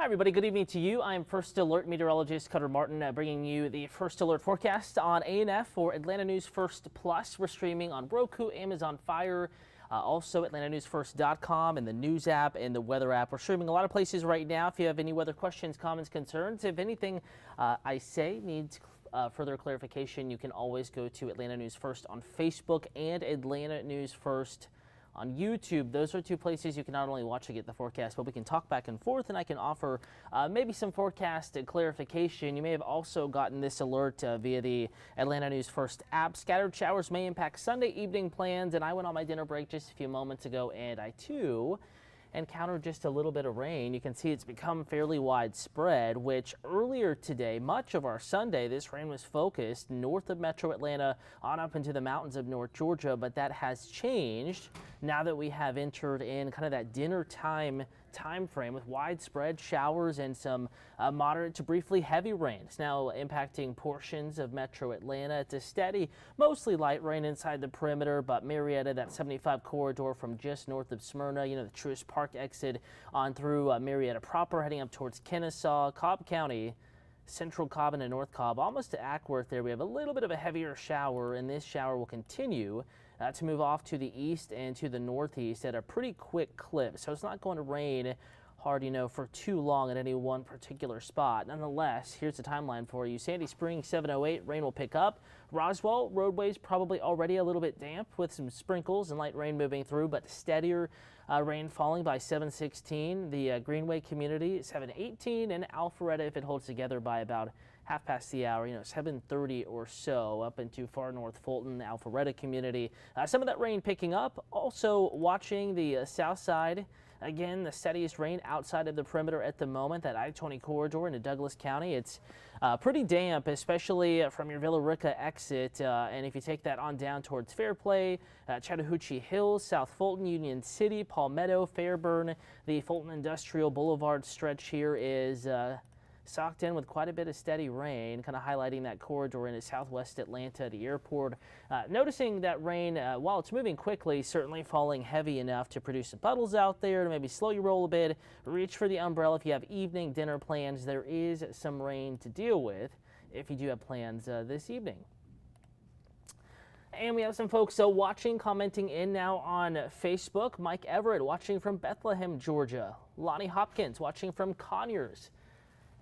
Hi, everybody. Good evening to you. I'm First Alert Meteorologist Cutter Martin, bringing you the First Alert forecast on ANF for Atlanta News First Plus. We're streaming on Roku, Amazon Fire, also AtlantaNewsFirst.com and the News app and the Weather app. We're streaming a lot of places right now. If you have any weather questions, comments, concerns, if anything I say needs further clarification, you can always go to Atlanta News First on Facebook and Atlanta News First on YouTube. Those are two places you can not only watch to get the forecast, but we can talk back and forth, and I can offer maybe some forecast clarification. You may have also gotten this alert via the Atlanta News First app. Scattered showers may impact Sunday evening plans, and I went on my dinner break just a few moments ago, and I too encountered just a little bit of rain. You can see it's become fairly widespread, which earlier today, much of our Sunday, this rain was focused north of metro Atlanta on up into the mountains of North Georgia, but that has changed now that we have entered in kind of that dinner time frame with widespread showers and some moderate to briefly heavy rain. It's now impacting portions of metro Atlanta. It's a steady, mostly light rain inside the perimeter, but Marietta, that 75 corridor from just north of Smyrna, you know, the Truist Park exit on through Marietta proper, heading up towards Kennesaw, Cobb County, Central Cobb and North Cobb, almost to Ackworth there. We have a little bit of a heavier shower, and this shower will continue to move off to the east and to the northeast at a pretty quick clip. So it's not going to rain hard, for too long at any one particular spot. Nonetheless, here's the timeline for you. Sandy Springs, 7:08, rain will pick up. Roswell, roadways probably already a little bit damp with some sprinkles and light rain moving through, but steadier rain falling by 7:16. The Greenway community, 7:18, and Alpharetta, if it holds together, by about half past the hour, 7:30 or so, up into far north Fulton, Alpharetta community. Some of that rain picking up. Also watching the south side. Again, the steadiest rain outside of the perimeter at the moment, that I-20 corridor into Douglas County. It's pretty damp, especially from your Villa Rica exit. And if you take that on down towards Fairplay, Chattahoochee Hills, South Fulton, Union City, Palmetto, Fairburn, the Fulton Industrial Boulevard stretch here is socked in with quite a bit of steady rain, kind of highlighting that corridor into southwest Atlanta, the airport. Noticing that rain, while it's moving quickly, certainly falling heavy enough to produce some puddles out there, to maybe slow your roll a bit. Reach for the umbrella if you have evening dinner plans. There is some rain to deal with if you do have plans this evening. And we have some folks watching, commenting in now on Facebook. Mike Everett watching from Bethlehem, Georgia. Lonnie Hopkins watching from Conyers.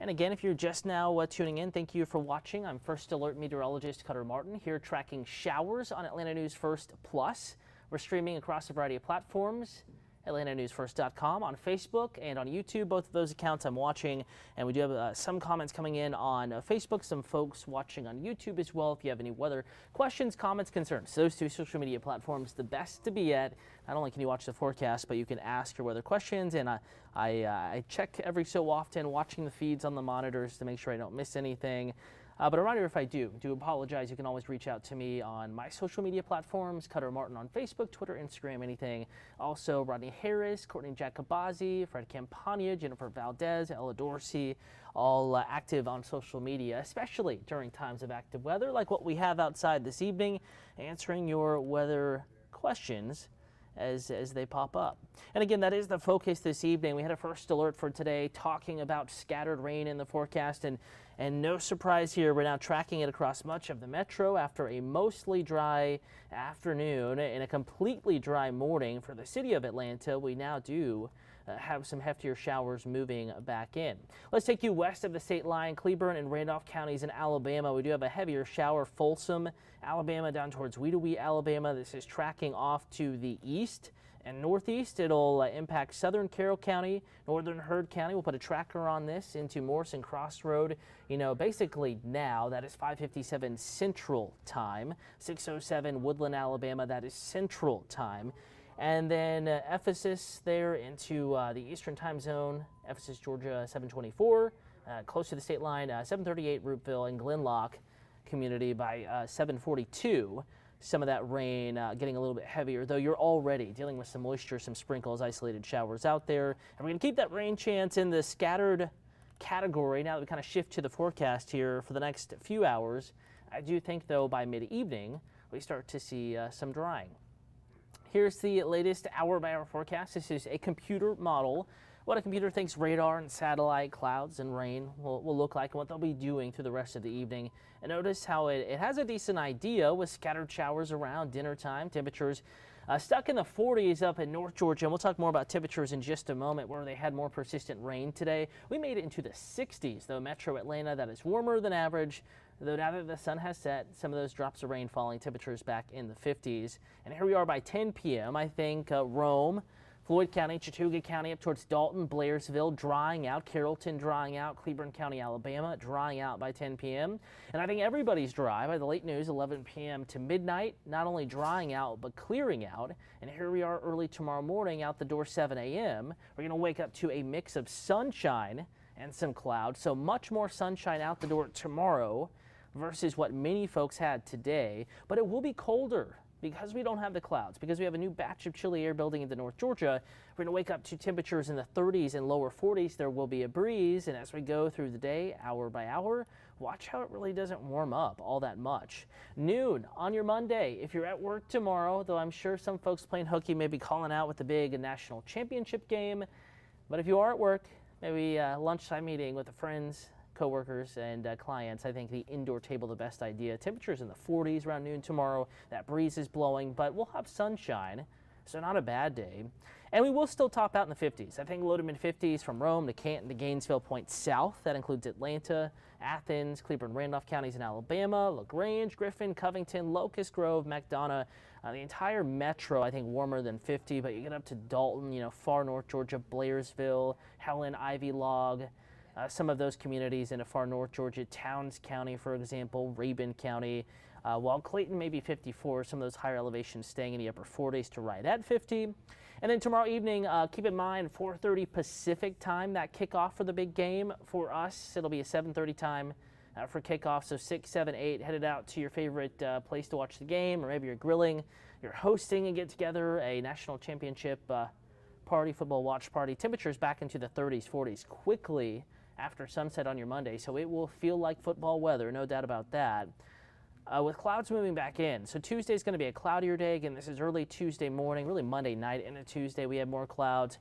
And again, if you're just now tuning in, thank you for watching. I'm First Alert Meteorologist Cutter Martin, here tracking showers on Atlanta News First Plus. We're streaming across a variety of platforms. AtlantaNewsFirst.com, on Facebook and on YouTube. Both of those accounts I'm watching, and we do have some comments coming in on Facebook, some folks watching on YouTube as well. If you have any weather questions, comments, concerns, those two social media platforms, the best to be at. Not only can you watch the forecast, but you can ask your weather questions, and I check every so often, watching the feeds on the monitors to make sure I don't miss anything. But a reminder, if I do apologize, you can always reach out to me on my social media platforms, Cutter Martin on Facebook, Twitter, Instagram, anything. Also, Rodney Harris, Courtney Jacobazi, Fred Campagna, Jennifer Valdez, Ella Dorsey, all active on social media, especially during times of active weather like what we have outside this evening, answering your weather questions as they pop up. And again, that is the focus this evening. We had a first alert for today talking about scattered rain in the forecast, and no surprise here, we're now tracking it across much of the metro after a mostly dry afternoon and a completely dry morning for the city of Atlanta. We now do have some heftier showers moving back in. Let's take you west of the state line, Cleburne and Randolph counties in Alabama. We do have a heavier shower, Folsom, Alabama, down towards Wedowee, Alabama. This is tracking off to the east and northeast. It'll impact southern Carroll County, northern Heard County. We'll put a tracker on this into Morrison Crossroad. Basically now, that is 5:57 Central Time, 6:07 Woodland, Alabama. That is Central Time. And then Ephesus there into the Eastern Time Zone, Ephesus, Georgia, 7:24. Close to the state line, 7:38 Roopville and Glenlock community by 7:42. Some of that rain getting a little bit heavier, though you're already dealing with some moisture, some sprinkles, isolated showers out there. And we're going to keep that rain chance in the scattered category now that we kind of shift to the forecast here for the next few hours. I do think, though, by mid-evening, we start to see some drying. Here's the latest hour-by-hour forecast. This is a computer model what a computer thinks radar and satellite, clouds and rain will look like and what they'll be doing through the rest of the evening. And notice how it has a decent idea with scattered showers around dinner time. Temperatures stuck in the 40s up in North Georgia, and we'll talk more about temperatures in just a moment where they had more persistent rain today. We made it into the 60s, though. Metro Atlanta, that is warmer than average. Though now that the sun has set, some of those drops of rain falling, temperatures back in the 50s. And here we are by 10 p.m. I think Rome, Floyd County, Chattooga County up towards Dalton, Blairsville drying out, Carrollton drying out, Cleburne County, Alabama drying out by 10 p.m. And I think everybody's dry by the late news, 11 p.m. to midnight, not only drying out but clearing out. And here we are early tomorrow morning, out the door 7 a.m. We're going to wake up to a mix of sunshine and some clouds, so much more sunshine out the door tomorrow versus what many folks had today. But it will be colder because we don't have the clouds, because we have a new batch of chilly air building into North Georgia. We're going to wake up to temperatures in the 30s and lower 40s. There will be a breeze, and as we go through the day, hour by hour, watch how it really doesn't warm up all that much. Noon on your Monday, if you're at work tomorrow, though I'm sure some folks playing hooky may be calling out with the big national championship game. But if you are at work, maybe a lunchtime meeting with the friends, co-workers and clients, I think the indoor table the best idea. Temperatures in the 40s around noon tomorrow. That breeze is blowing, but we'll have sunshine, so not a bad day. And we will still top out in the 50s. I think low to mid 50s from Rome to Canton to Gainesville point south. That includes Atlanta, Athens, Cleburne, Randolph counties in Alabama, LaGrange, Griffin, Covington, Locust Grove, McDonough. The entire metro, I think, warmer than 50, but you get up to Dalton, far north Georgia, Blairsville, Helen, Ivy Log. Some of those communities in a far north Georgia, Towns County, for example, Rabun County, while Clayton may be 54, some of those higher elevations staying in the upper 40s to right at 50. And then tomorrow evening, keep in mind, 4:30 Pacific time, that kickoff for the big game. For us, it'll be a 7:30 time for kickoff, so 6, 7, 8, headed out to your favorite place to watch the game, or maybe you're grilling, you're hosting a get-together, a national championship party, football watch party. Temperatures back into the 30s, 40s quickly after sunset on your Monday, so it will feel like football weather, no doubt about that. With clouds moving back in, so Tuesday is going to be a cloudier day. Again, this is early Tuesday morning, really Monday night into Tuesday. We have more clouds.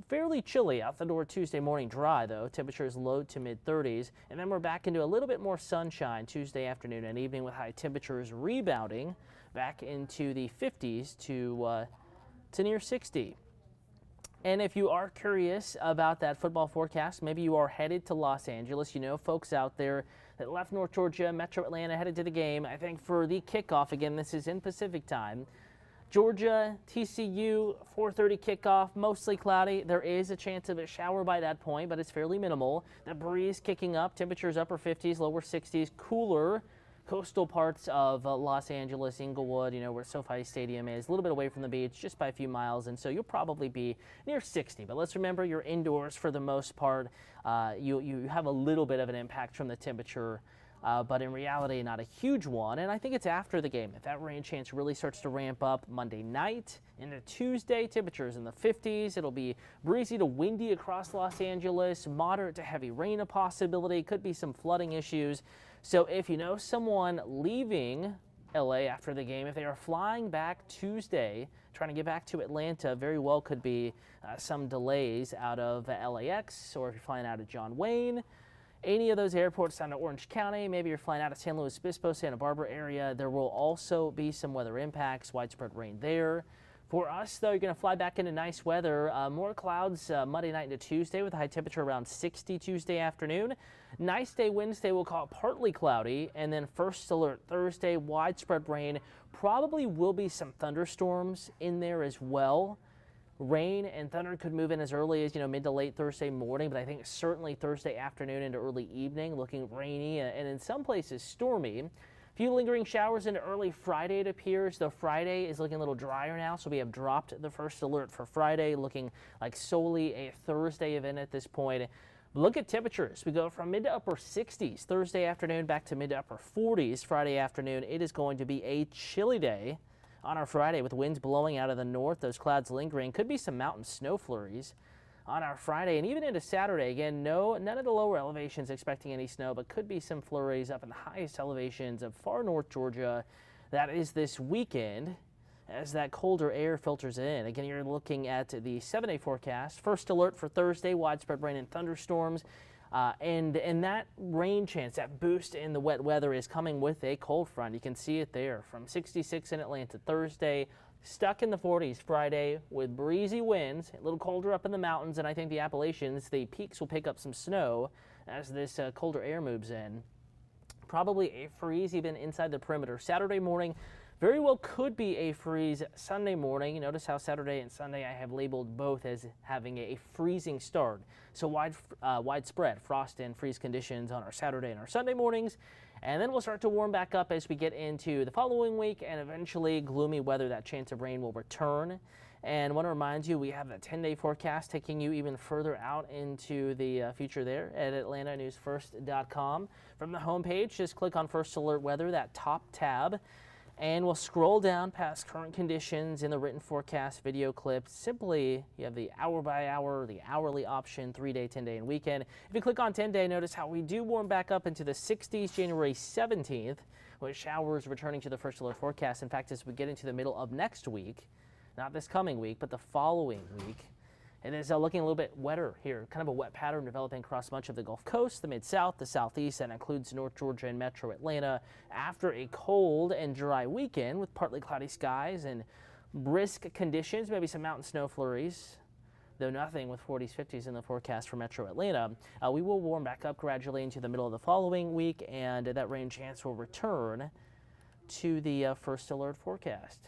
Fairly chilly out the door Tuesday morning, dry though. Temperatures low to mid 30s, and then we're back into a little bit more sunshine Tuesday afternoon and evening with high temperatures rebounding back into the 50s to near 60. And if you are curious about that football forecast, maybe you are headed to Los Angeles, folks out there that left North Georgia, Metro Atlanta, headed to the game. I think for the kickoff, again, this is in Pacific time, Georgia, TCU, 4:30 kickoff, mostly cloudy. There is a chance of a shower by that point, but it's fairly minimal. The breeze kicking up, temperatures upper 50s, lower 60s, cooler. Coastal parts of Los Angeles, Inglewood, where SoFi Stadium is, a little bit away from the beach, just by a few miles, and so you'll probably be near 60. But let's remember, you're indoors for the most part. You have a little bit of an impact from the temperature, but in reality, not a huge one. And I think it's after the game. If that rain chance really starts to ramp up Monday night into Tuesday, temperatures in the 50s. It'll be breezy to windy across Los Angeles, moderate to heavy rain a possibility, could be some flooding issues. So if you know someone leaving LA after the game, if they are flying back Tuesday, trying to get back to Atlanta, very well could be some delays out of LAX, or if you're flying out of John Wayne, any of those airports down to Orange County, maybe you're flying out of San Luis Obispo, Santa Barbara area, there will also be some weather impacts, widespread rain there. For us, though, you're going to fly back into nice weather. More clouds Monday night into Tuesday with a high temperature around 60 Tuesday afternoon. Nice day Wednesday, we'll call it partly cloudy. And then first alert Thursday, widespread rain. Probably will be some thunderstorms in there as well. Rain and thunder could move in as early as, mid to late Thursday morning, but I think certainly Thursday afternoon into early evening, looking rainy and in some places stormy. Few lingering showers into early Friday, it appears, though Friday is looking a little drier now, so we have dropped the first alert for Friday, looking like solely a Thursday event at this point. Look at temperatures. We go from mid to upper 60s Thursday afternoon back to mid to upper 40s Friday afternoon. It is going to be a chilly day on our Friday with winds blowing out of the north, those clouds lingering. Could be some mountain snow flurries on our Friday and even into Saturday. Again, none of the lower elevations expecting any snow, but could be some flurries up in the highest elevations of far north Georgia. That is this weekend. as that colder air filters in. Again, you're looking at the 7-day forecast. First alert for Thursday, widespread rain and thunderstorms. And that rain chance, that boost in the wet weather is coming with a cold front. You can see it there from 66 in Atlanta Thursday, stuck in the 40s Friday with breezy winds, a little colder up in the mountains, and I think the Appalachians, the peaks will pick up some snow as this colder air moves in. Probably a freeze even inside the perimeter. Saturday morning very well could be a freeze Sunday morning. You notice how Saturday and Sunday I have labeled both as having a freezing start. So widespread frost and freeze conditions on our Saturday and our Sunday mornings. And then we'll start to warm back up as we get into the following week, and eventually gloomy weather. That chance of rain will return. And I want to remind you, we have a 10-day forecast taking you even further out into the future there at atlantanewsfirst.com. From the homepage, just click on First Alert Weather, that top tab, and we'll scroll down past current conditions in the written forecast video clips. Simply, you have the hour by hour, the hourly option, 3-day, 10-day, and weekend. If you click on 10-day, notice how we do warm back up into the 60s January 17th, with showers returning to the First Alert forecast. In fact, as we get into the middle of next week, not this coming week, but the following week, it is looking a little bit wetter here. Kind of a wet pattern developing across much of the Gulf Coast, the Mid-South, the Southeast, and includes North Georgia and Metro Atlanta after a cold and dry weekend with partly cloudy skies and brisk conditions, maybe some mountain snow flurries, though nothing with 40s, 50s in the forecast for Metro Atlanta. We will warm back up gradually into the middle of the following week, and that rain chance will return to the First Alert forecast.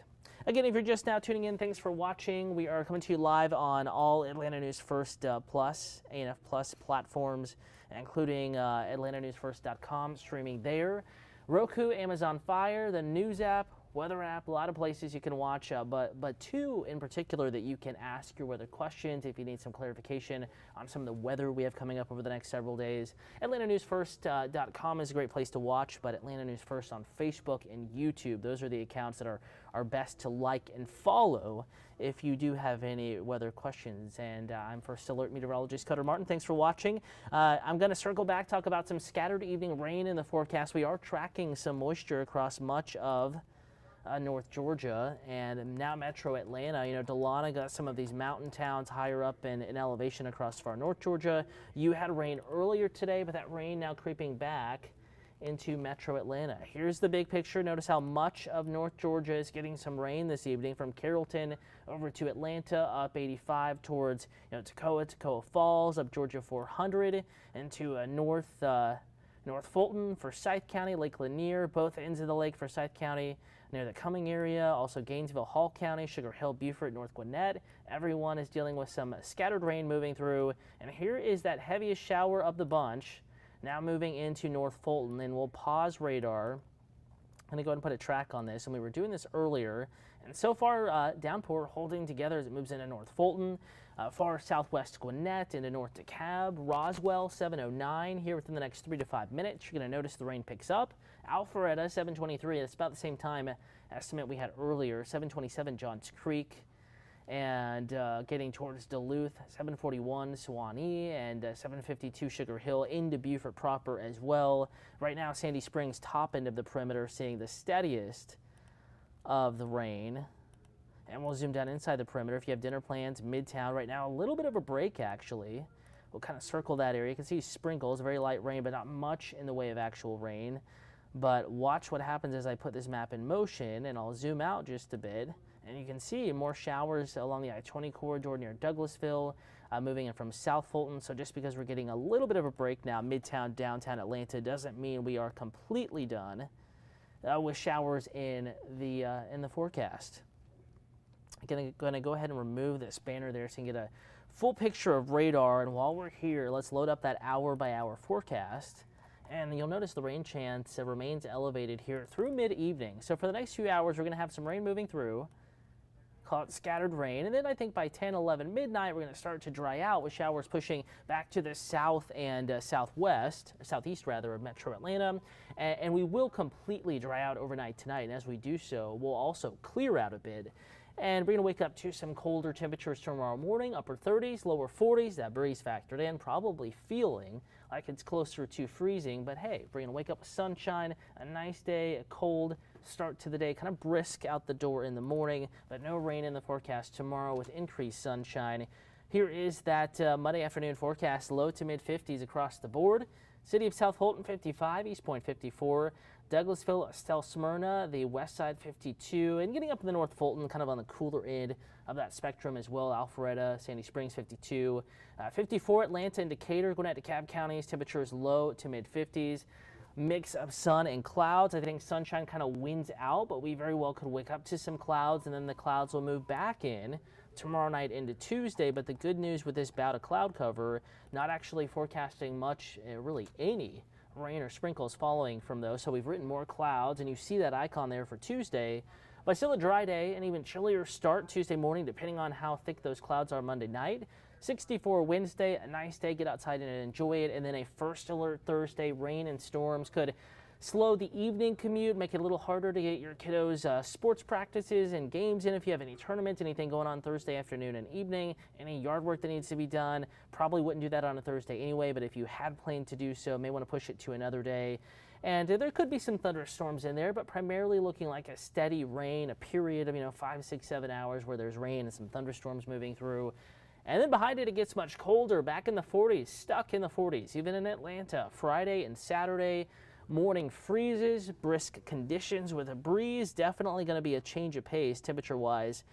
Again, if you're just now tuning in, thanks for watching. We are coming to you live on all Atlanta News First Plus, ANF Plus platforms, including atlantanewsfirst.com, streaming there. Roku, Amazon Fire, the News app, weather app, a lot of places you can watch, but two in particular that you can ask your weather questions if you need some clarification on some of the weather we have coming up over the next several days. atlantanewsfirst.com is a great place to watch, but Atlanta News First on Facebook and YouTube, those are the accounts that are best to like and follow if you do have any weather questions. And I'm First Alert Meteorologist Cutter Martin. Thanks for watching. I'm going to circle back, talk about some scattered evening rain in the forecast. We are tracking some moisture across much of North Georgia and now Metro Atlanta. You know, Delana got some of these mountain towns higher up in elevation across far North Georgia. You had rain earlier today, but that rain now creeping back into Metro Atlanta. Here's the big picture. Notice how much of North Georgia is getting some rain this evening, from Carrollton over to Atlanta, up 85 towards Toccoa Falls, up Georgia 400, and to North Fulton for Forsyth County, Lake Lanier, both ends of the lake for Forsyth County, near the Cumming area, also Gainesville, Hall County, Sugar Hill, Beaufort, North Gwinnett. Everyone is dealing with some scattered rain moving through. And here is that heaviest shower of the bunch, now moving into North Fulton. And we'll pause radar. I'm going to go ahead and put a track on this. And we were doing this earlier. And so far, downpour holding together as it moves into North Fulton. Far southwest Gwinnett into North DeKalb, Roswell 709 here within the next 3 to 5 minutes. You're going to notice the rain picks up. Alpharetta 723, that's about the same time estimate we had earlier. 727 Johns Creek, and getting towards Duluth 741 Suwanee, and 752 Sugar Hill into Beaufort proper as well. Right now Sandy Springs, top end of the perimeter, seeing the steadiest of the rain. And we'll zoom down inside the perimeter. If you have dinner plans, Midtown right now, a little bit of a break actually. We'll kind of circle that area. You can see sprinkles, very light rain, but not much in the way of actual rain. But watch what happens as I put this map in motion, and I'll zoom out just a bit. And you can see more showers along the I-20 corridor near Douglasville, moving in from South Fulton. So just because we're getting a little bit of a break now, Midtown, downtown Atlanta, doesn't mean we are completely done with showers in the forecast. I'm going to go ahead and remove this banner there so you can get a full picture of radar. And while we're here, let's load up that hour-by-hour forecast. And you'll notice the rain chance remains elevated here through mid-evening. So for the next few hours, we're going to have some rain moving through. Call it scattered rain. And then I think by 10, 11, midnight, we're going to start to dry out with showers pushing back to the south and southeast rather, of Metro Atlanta. And we will completely dry out overnight tonight. And as we do so, we'll also clear out a bit. And we're going to wake up to some colder temperatures tomorrow morning, upper 30s, lower 40s. That breeze factored in, probably feeling like it's closer to freezing. But hey, we're going to wake up with sunshine, a nice day, a cold start to the day, kind of brisk out the door in the morning, but no rain in the forecast tomorrow with increased sunshine. Here is that Monday afternoon forecast, low to mid 50s across the board. City of South Holton 55, East Point 54, Douglasville, Estelle Smyrna, the west side 52, and getting up in the North Fulton, kind of on the cooler end of that spectrum as well. Alpharetta, Sandy Springs 52, 54 Atlanta and Decatur, going out to DeKalb counties, temperatures low to mid 50s. Mix of sun and clouds. I think sunshine kind of wins out, but we very well could wake up to some clouds, and then the clouds will move back in tomorrow night into Tuesday. But the good news with this bout of cloud cover, not actually forecasting much, really any rain or sprinkles following from those. So we've written more clouds, and you see that icon there for Tuesday. But still a dry day, and even chillier start Tuesday morning, depending on how thick those clouds are Monday night. 64 Wednesday, a nice day, get outside and enjoy it. And then a first alert Thursday, rain and storms could slow the evening commute, make it a little harder to get your kiddos' sports practices and games in. If you have any tournaments, anything going on Thursday afternoon and evening, any yard work that needs to be done, probably wouldn't do that on a Thursday anyway, but if you had planned to do so, may want to push it to another day. And there could be some thunderstorms in there, but primarily looking like a steady rain, a period of 5, 6, 7 hours where there's rain and some thunderstorms moving through. And then behind it, it gets much colder, back in the 40s, stuck in the 40s, even in Atlanta. Friday and Saturday, morning freezes, brisk conditions with a breeze. Definitely going to be a change of pace temperature-wise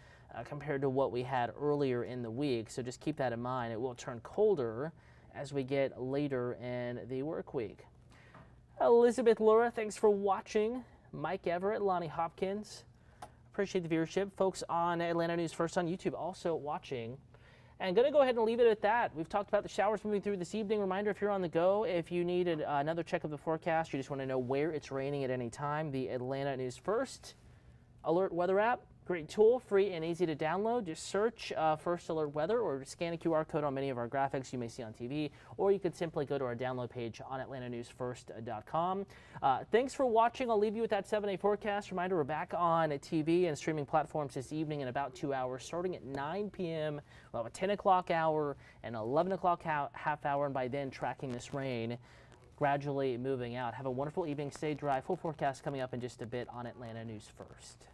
compared to what we had earlier in the week. So just keep that in mind. It will turn colder as we get later in the work week. Elizabeth Laura, thanks for watching. Mike Everett, Lonnie Hopkins. Appreciate the viewership. Folks on Atlanta News First on YouTube also watching. And going to go ahead and leave it at that. We've talked about the showers moving through this evening. Reminder, if you're on the go, if you need another check of the forecast, you just want to know where it's raining at any time, the Atlanta News First Alert Weather app. Great tool, free and easy to download. Just search First Alert Weather or scan a QR code on many of our graphics you may see on TV, or you could simply go to our download page on atlantanewsfirst.com. Thanks for watching. I'll leave you with that 7-day forecast. Reminder, we're back on TV and streaming platforms this evening in about 2 hours, starting at 9 p.m. We'll have a 10 o'clock hour and 11 o'clock half hour, and by then tracking this rain gradually moving out. Have a wonderful evening. Stay dry. Full forecast coming up in just a bit on Atlanta News First.